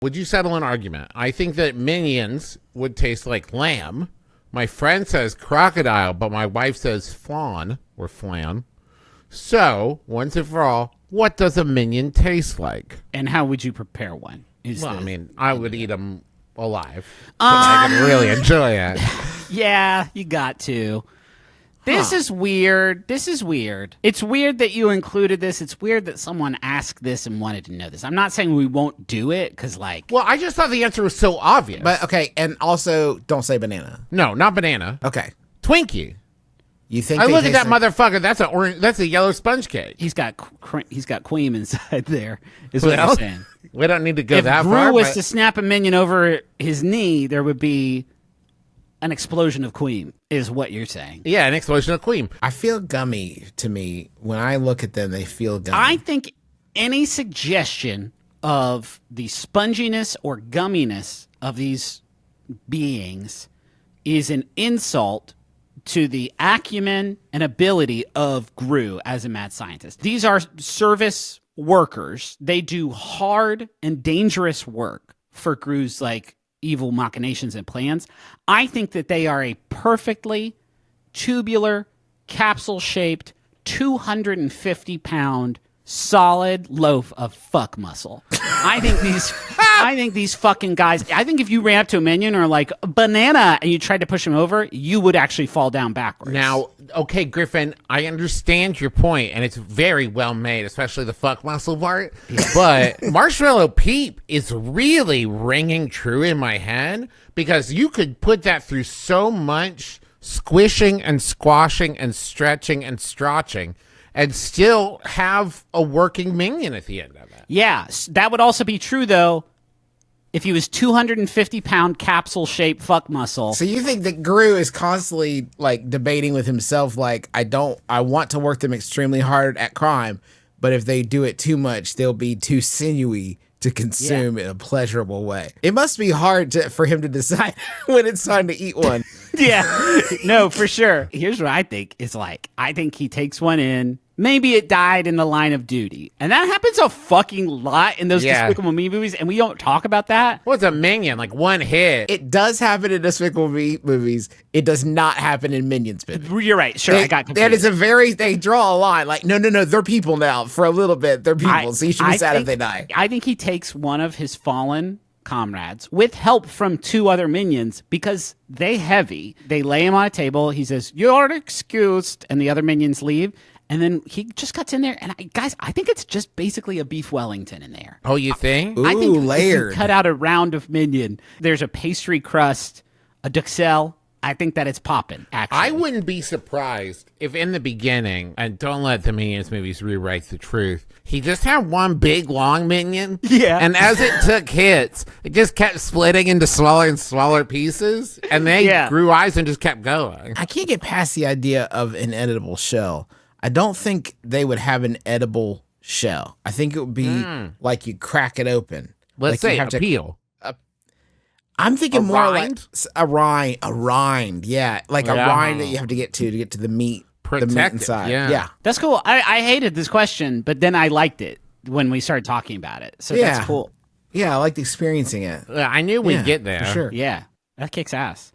Would you settle an argument? I think that Minions would taste like lamb. My friend says crocodile, but my wife says flan or flan. So, once and for all, what does a Minion taste like? And how would you prepare one? I would eat them alive. I could really enjoy it. Yeah, you got to. This is weird. It's weird that you included this. It's weird that someone asked this and wanted to know this. I'm not saying we won't do it, because Well, I just thought the answer was so obvious. But, okay, and also, don't say banana. No, not banana. Okay. Twinkie. You think I look at that motherfucker. That's a yellow sponge cake. He's got cream inside there, is what you're saying. We don't need to go if that Gru far. was to snap a Minion over his knee, there would be an explosion of cream, is what you're saying. Yeah, an explosion of cream. I feel gummy to me. When I look at them, they feel gummy. I think any suggestion of the sponginess or gumminess of these beings is an insult to the acumen and ability of Gru as a mad scientist. These are service workers. They do hard and dangerous work for Gru's evil machinations and plans. I think that they are a perfectly tubular, capsule-shaped, 250-pound solid loaf of fuck muscle. I think these fucking guys, I think if you ran up to a Minion or like banana and you tried to push him over, you would actually fall down backwards. Now, okay, Griffin, I understand your point, and it's very well made, especially the fuck muscle part. Yeah. But Marshmallow Peep is really ringing true in my head, because you could put that through so much squishing and squashing and stretching and stretching and still have a working Minion at the end of it. Yeah, that would also be true, though, if he was 250-pound capsule-shaped fuck muscle. So you think that Gru is constantly debating with himself, I want to work them extremely hard at crime, but if they do it too much, they'll be too sinewy to consume in a pleasurable way. It must be hard for him to decide when it's time to eat one. Yeah, no, for sure. Here's what I think is I think he takes one in. Maybe it died in the line of duty. And that happens a fucking lot in those Despicable Me movies, and we don't talk about that. What's a Minion? One hit. It does happen in Despicable Me movies. It does not happen in Minions movies. You're right. Sure, I got confused. That is they draw a line. No, they're people now. For a little bit, they're people, so you should be sad if they die. I think he takes one of his fallen comrades with help from two other Minions, because they heavy. They lay him on a table. He says, "You're excused," and the other Minions leave. And then he just cuts in there, and I think it's just basically a beef Wellington in there. Oh, you think? Ooh, I think layered. If you cut out a round of Minion, there's a pastry crust, a duxelle. I think that it's popping, actually. I wouldn't be surprised if in the beginning, and don't let the Minions movies rewrite the truth, he just had one big, long Minion. Yeah. And as it took hits, it just kept splitting into smaller and smaller pieces, and they grew eyes and just kept going. I can't get past the idea of an edible shell. I don't think they would have an edible shell. I think it would be you crack it open. Let's say a peel. I'm thinking more rind? A rind. Yeah, a rind that you have to get to the meat. The meat inside. Yeah. That's cool. I hated this question, but then I liked it when we started talking about it. So that's cool. Yeah, I liked experiencing it. I knew we'd get there. For sure. Yeah, that kicks ass.